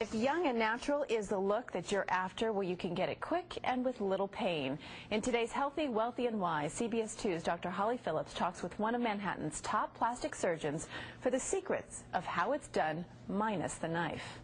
If young and natural is the look that you're after, well, you can get it quick and with little pain. In today's Healthy, Wealthy, and Wise, CBS 2's Dr. Holly Phillips talks with one of Manhattan's top plastic surgeons for the secrets of how it's done, minus the knife.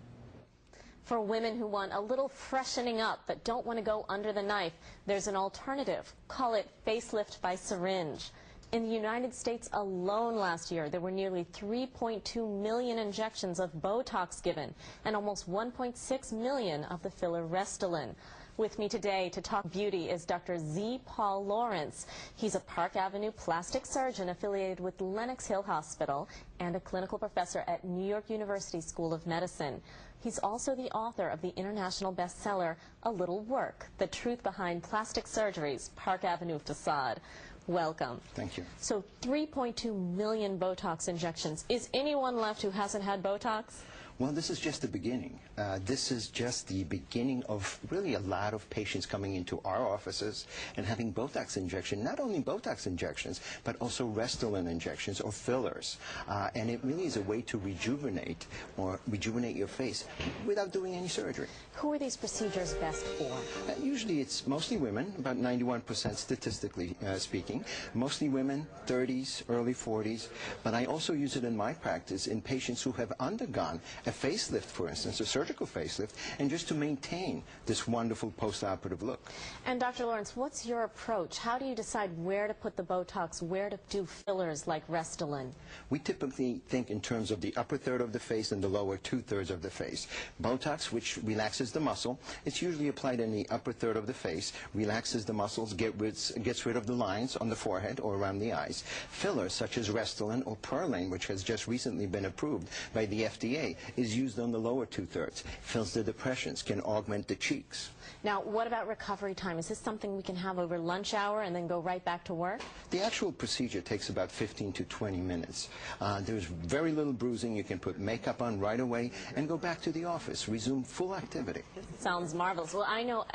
For women who want a little freshening up but don't want to go under the knife, there's an alternative. Call it facelift by syringe. In the United States alone last year, there were nearly 3.2 million injections of Botox given and almost 1.6 million of the filler Restylane. With me today to talk beauty is Dr. Paul Lorenc. He's a Park Avenue plastic surgeon affiliated with Lenox Hill Hospital and a clinical professor at New York University School of Medicine. He's also the author of the international bestseller, A Little Work, The Truth Behind Plastic Surgery's Park Avenue Facade. Welcome. Thank you. So 3.2 million Botox injections. Is anyone left who hasn't had Botox? Well, this is just the beginning. This is just the beginning of really a lot of patients coming into our offices and having Botox injection, not only Botox injections, but also Restylane injections or fillers. And it really is a way to rejuvenate your face without doing any surgery. Who are these procedures best for? Usually it's mostly women, about 91% statistically speaking. Mostly women, 30s, early 40s. But I also use it in my practice in patients who have undergone a facelift, for instance, a surgical facelift, and just to maintain this wonderful post-operative look. And Dr. Lorenc, what's your approach? How do you decide where to put the Botox, where to do fillers like Restylane? We typically think in terms of the upper third of the face and the lower two-thirds of the face. Botox, which relaxes the muscle, it's usually applied in the upper third of the face, relaxes the muscles, gets rid of the lines on the forehead or around the eyes. Fillers such as Restylane or Perlane, which has just recently been approved by the FDA, is used on the lower two-thirds, fills the depressions, can augment the cheeks. Now, what about recovery time? Is this something we can have over lunch hour and then go right back to work? The actual procedure takes about 15 to 20 minutes. There's very little bruising. You can put makeup on right away and go back to the office, resume full activity. Sounds marvelous. Well, I know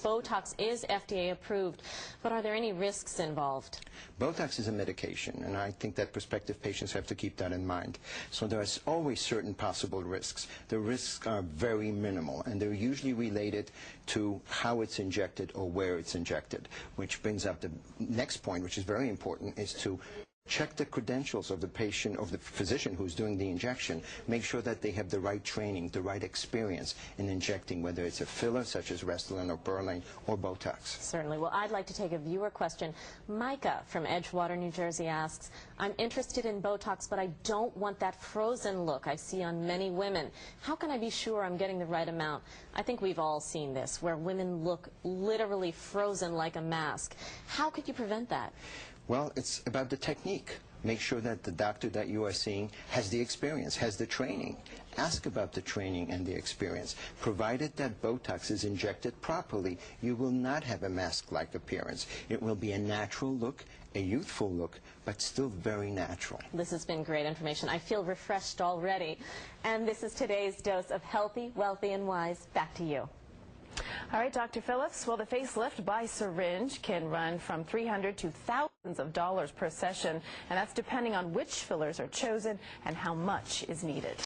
Botox is FDA approved, but are there any risks involved? Botox is a medication, and I think that prospective patients have to keep that in mind. So there's always certain possible risks. The risks are very minimal, and they're usually related to how it's injected or where it's injected, which brings up the next point, which is very important, is to check the credentials of the patient, of the physician who's doing the injection. Make sure that they have the right training, the right experience in injecting, whether it's a filler such as Restylane or Perlane or Botox. Certainly. Well, I'd like to take a viewer question. Micah from Edgewater, New Jersey asks, I'm interested in Botox, but I don't want that frozen look I see on many women. How can I be sure I'm getting the right amount? I think we've all seen this, where women look literally frozen like a mask. How could you prevent that? Well, it's about the technique. Make sure that the doctor that you are seeing has the experience, has the training. Ask about the training and the experience. Provided that Botox is injected properly, you will not have a mask-like appearance. It will be a natural look, a youthful look, but still very natural. This has been great information. I feel refreshed already. And this is today's dose of Healthy, Wealthy, and Wise. Back to you. All right, Dr. Phillips, well, the facelift by syringe can run from $300 to thousands of dollars per session, and that's depending on which fillers are chosen and how much is needed.